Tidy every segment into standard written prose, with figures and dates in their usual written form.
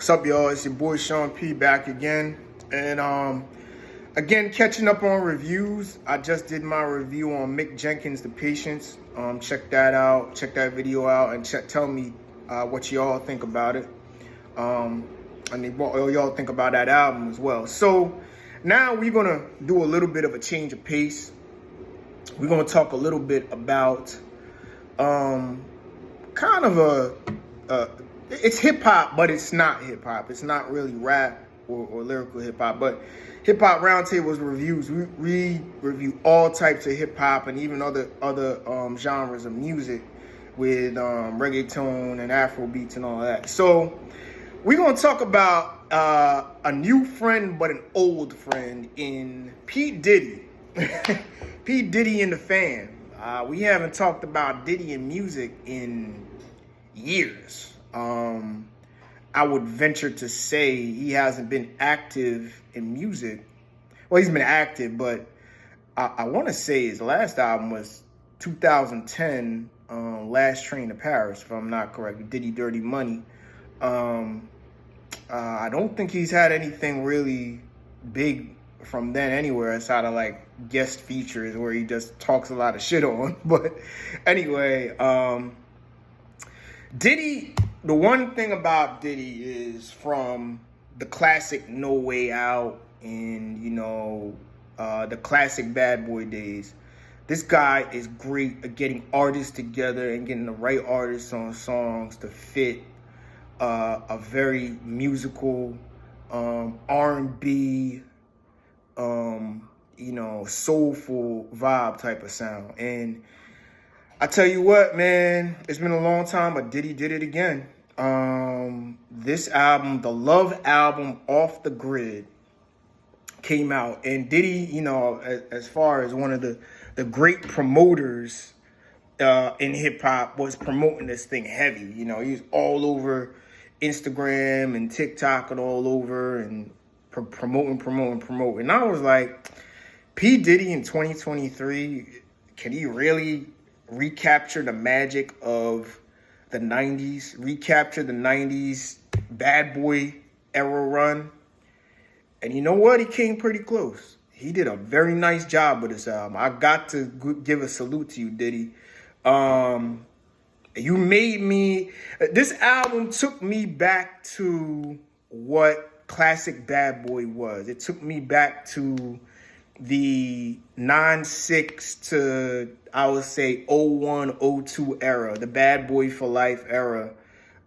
What's up, y'all? It's your boy Sean P back again. And again, catching up on reviews. I just did my review on Mick Jenkins' The Patience. Check that out. Check that video out and tell me what y'all think about it. And what y'all think about that album as well. So now we're going to do a little bit of a change of pace. We're going to talk a little bit about kind of it's hip-hop, but it's not hip-hop. It's not really rap or lyrical hip-hop, but hip-hop roundtables reviews. We review all types of hip-hop and even other genres of music with reggaeton and Afro beats and all that. So we're going to talk about a new friend, but an old friend in P. Diddy. P. Diddy and the Fam. We haven't talked about Diddy and music in years. I would venture to say he hasn't been active in music. Well, he's been active, but I want to say his last album was 2010, Last Train to Paris, if I'm not correct. Diddy Dirty Money. I don't think he's had anything really big from then anywhere outside of like guest features where he just talks a lot of shit on. But anyway, Diddy, the one thing about Diddy is from the classic No Way Out and, the classic Bad Boy days, this guy is great at getting artists together and getting the right artists on songs to fit a very musical R&B, soulful vibe type of sound. And I tell you what, man, it's been a long time, but Diddy did it again. This album, the Love album, Off the Grid, came out. And Diddy, as far as one of the great promoters in hip-hop, was promoting this thing heavy. He was all over Instagram and TikTok and all over and promoting. And I was like, P. Diddy in 2023, can he really recapture the magic of the 90s, recapture the 90s bad boy era run? And you know what? He came pretty close. He did a very nice job with this album. I got to give a salute to you, Diddy. You made me... This album took me back to what classic Bad Boy was. It took me back to the 9-6 to, I would say, 01, 02 era, the Bad Boy for Life era,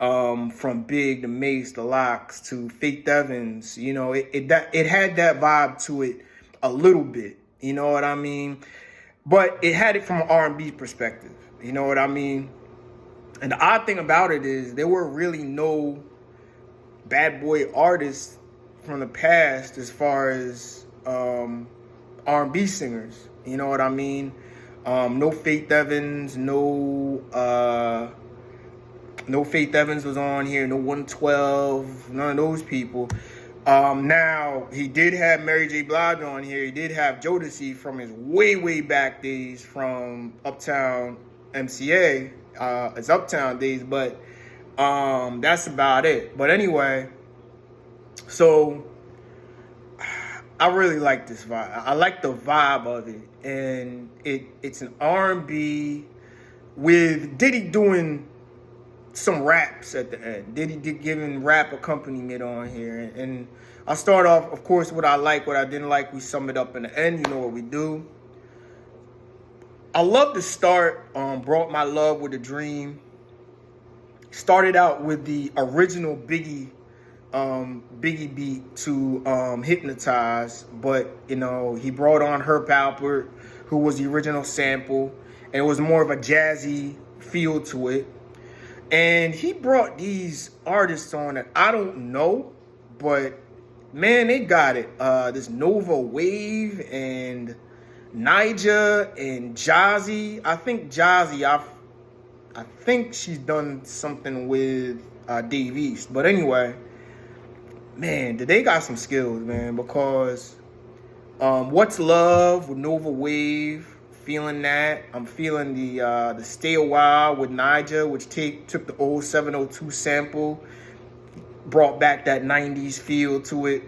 from Big to Mace to Locks to Faith Evans. It had that vibe to it a little bit, you know what I mean? But it had it from an R&B perspective, you know what I mean? And the odd thing about it is there were really no Bad Boy artists from the past as far as R&B singers, you know what I mean? No Faith Evans, no Faith Evans was on here, no 112, none of those people. Now, he did have Mary J. Blige on here. He did have Jodeci from his way back days from Uptown MCA. It's Uptown days, but that's about it. But anyway, so I really like this vibe. I like the vibe of it. And it's an R&B with Diddy doing some raps at the end. Diddy giving rap accompaniment on here. And I'll start off, of course, what I like, what I didn't like. We sum it up in the end. You know what we do. I love to start, Brought My Love with a Dream. Started out with the original Biggie beat to Hypnotize, but he brought on Herb Alpert, who was the original sample, and it was more of a jazzy feel to it. And he brought these artists on that I don't know, but man, they got it. This Nova Wave and Nija and Jazzy. I think Jazzy, I think she's done something with Dave East. But anyway, man, they got some skills, man, because What's Love with Nova Wave, feeling that. I'm feeling the Stay a While with Nija, which took the old 702 sample, brought back that 90s feel to it.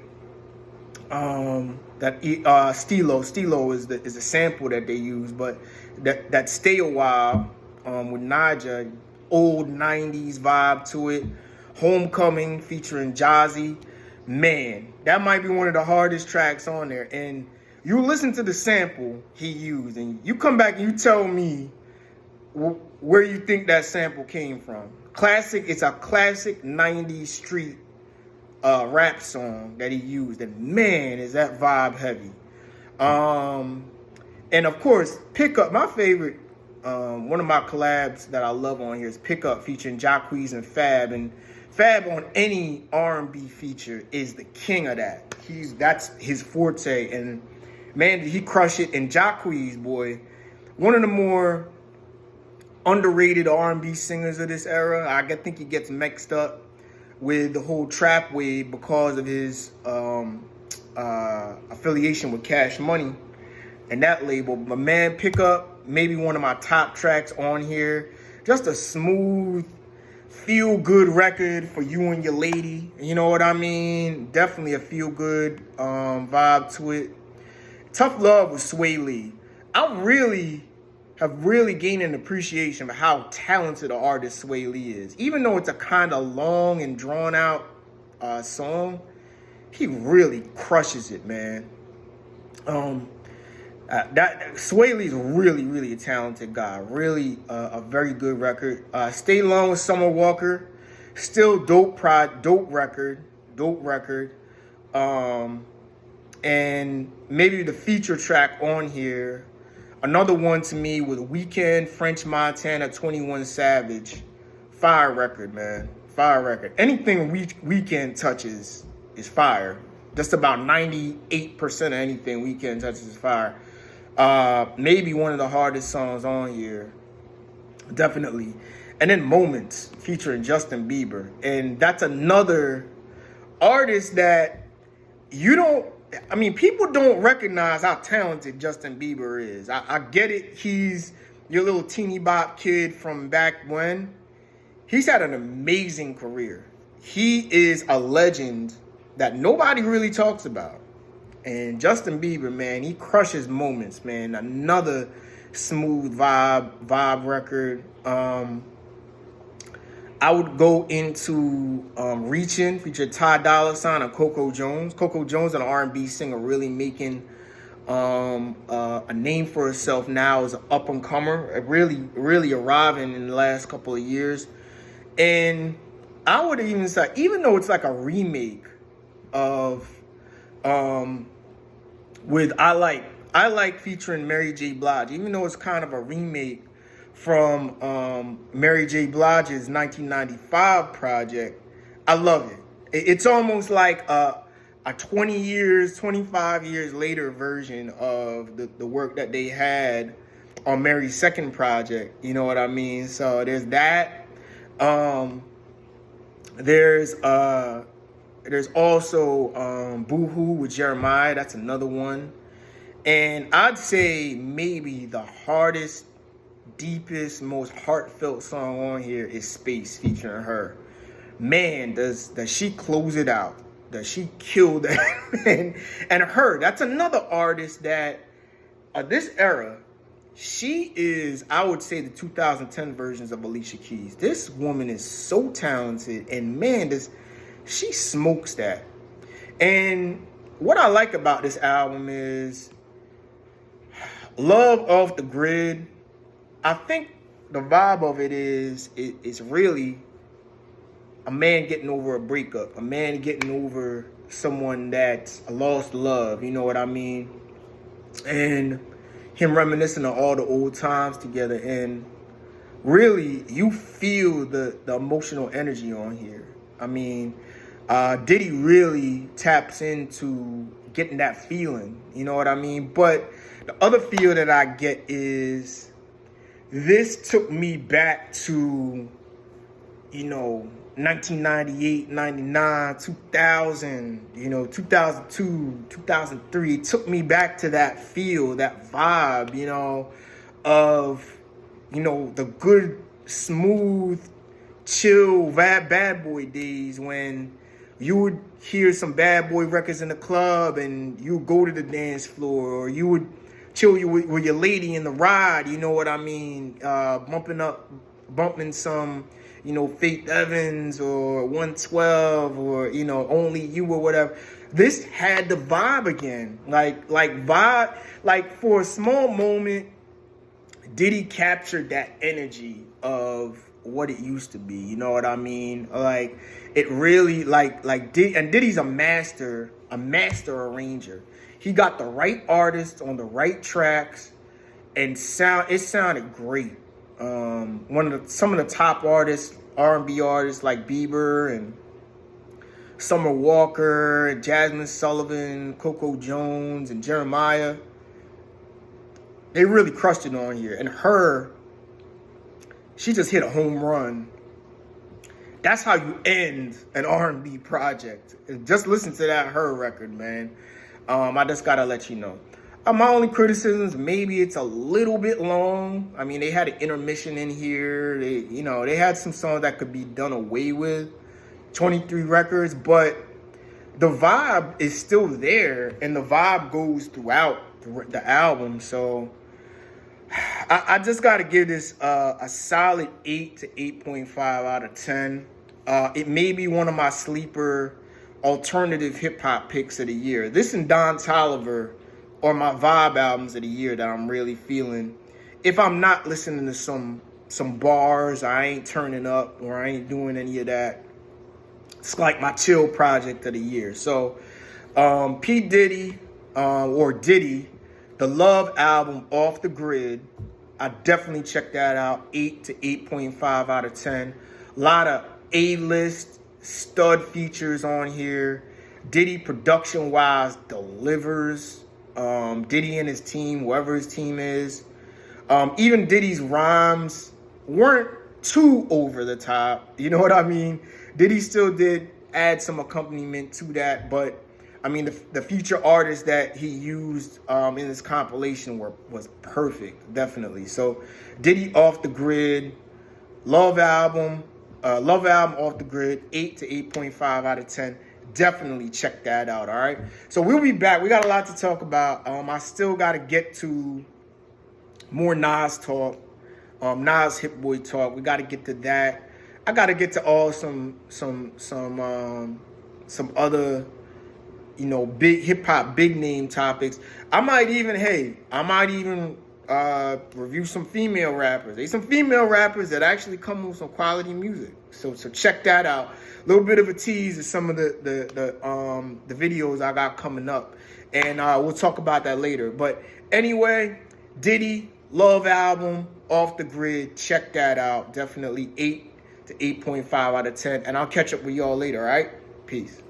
Stilo is the sample that they use, but that Stay a While with Naja, old 90s vibe to it. Homecoming featuring Jazzy, man, that might be one of the hardest tracks on there. And you listen to the sample he used, and you come back and you tell me where you think that sample came from. It's a classic 90s street rap song that he used, and man, is that vibe heavy. And of course, Pickup, my favorite, one of my collabs that I love on here is Pickup featuring Jacquees and Fab. And Fab on any R&B feature is the king of that. That's his forte, and man, did he crush it. And Jacquees, boy, one of the more underrated R&B singers of this era. I think he gets mixed up with the whole trap wave because of his affiliation with Cash Money and that label. But man, Pickup, maybe one of my top tracks on here. Just a smooth, feel-good record for you and your lady. You know what I mean? Definitely a feel-good vibe to it. Tough Love with Sway Lee. I have really gained an appreciation for how talented an artist Sway Lee is. Even though it's a kind of long and drawn-out song, he really crushes it, man. Sway Lee's really a talented guy. Really a very good record. Stay Long with Summer Walker, still dope record. And maybe the feature track on here, another one to me with Weeknd, French Montana, 21 Savage. Fire record, man. Fire record. Anything Weeknd touches is fire. Just about 98% of anything Weeknd touches is fire. Maybe one of the hardest songs on here. Definitely. And then Moments featuring Justin Bieber. And that's another artist that people don't recognize how talented Justin Bieber is. I get it. He's your little teeny bop kid from back when. He's had an amazing career. He is a legend that nobody really talks about. And Justin Bieber, man, he crushes Moments, man. Another smooth vibe record. I would go into Reaching, featured Ty Dolla $ign and Coco Jones. Coco Jones, an R&B singer, really making a name for herself now as an up-and-comer, really arriving in the last couple of years. And I would even say, even though it's like a remake of with I Like featuring Mary J. Blige, even though it's kind of a remake from Mary J. Blige's 1995 project, I love it. It's almost like a 25 years later version of the work that they had on Mary's second project. You know what I mean? So there's that. There's also Boohoo with Jeremiah. That's another one. And I'd say maybe the hardest, deepest, most heartfelt song on here is Space featuring her. Man, does she close it out. Does she kill that? And her, that's another artist that this era, she is, I would say, the 2010 versions of Alicia Keys. This woman is so talented, and man, she smokes that. And what I like about this album is Love Off the Grid. I think the vibe of it is really a man getting over a breakup, a man getting over someone that's lost love, you know what I mean? And him reminiscing of all the old times together. And really, you feel the emotional energy on here. I mean, Diddy really taps into getting that feeling, you know what I mean? But the other feel that I get is this took me back to, 1998, 99, 2000, 2002, 2003. It took me back to that feel, that vibe, of, the good, smooth, chill bad boy days when you would hear some bad boy records in the club and you would go to the dance floor, or you would chill with your lady in the ride, you know what I mean? Bumping some, Faith Evans or 112 or, Only You or whatever. This had the vibe again. Like for a small moment, Diddy captured that energy of what it used to be. You know what I mean? Like it really Diddy's a master arranger. He got the right artists on the right tracks, and it sounded great. Some of the top artists, R&B artists like Bieber and Summer Walker, Jasmine Sullivan, Coco Jones, and Jeremiah, they really crushed it on here. And she just hit a home run. That's how you end an R&B project. Just listen to that Her record, man. I just gotta let you know. My only criticisms, maybe it's a little bit long. I mean, they had an intermission in here. They had some songs that could be done away with. 23 records, but the vibe is still there, and the vibe goes throughout the album. So I just got to give this a solid 8 to 8.5 out of 10. It may be one of my sleeper alternative hip-hop picks of the year. This and Don Toliver are my vibe albums of the year that I'm really feeling. If I'm not listening to some bars, I ain't turning up, or I ain't doing any of that. It's like my chill project of the year. So P. Diddy, or Diddy, the Love album, Off the Grid, I definitely check that out. 8 to 8.5 out of 10. A lot of A-list stud features on here. Diddy, production-wise, delivers. Diddy and his team, whoever his team is. Even Diddy's rhymes weren't too over the top. You know what I mean? Diddy still did add some accompaniment to that, but I mean, the future artists that he used in this compilation was perfect, definitely. So Diddy, Off the Grid, Love album, Off the Grid, 8 to 8.5 out of 10. Definitely check that out, all right? So we'll be back. We got a lot to talk about. I still got to get to more Nas talk, Nas Hit Boy talk. We got to get to that. I got to get to all some other, big hip hop, big name topics. I might even review some female rappers. There's some female rappers that actually come with some quality music. So check that out. A little bit of a tease of some of the videos I got coming up, and we'll talk about that later. But anyway, Diddy, Love album, Off the Grid. Check that out. Definitely 8 to 8.5 out of 10. And I'll catch up with y'all later, all right? Peace.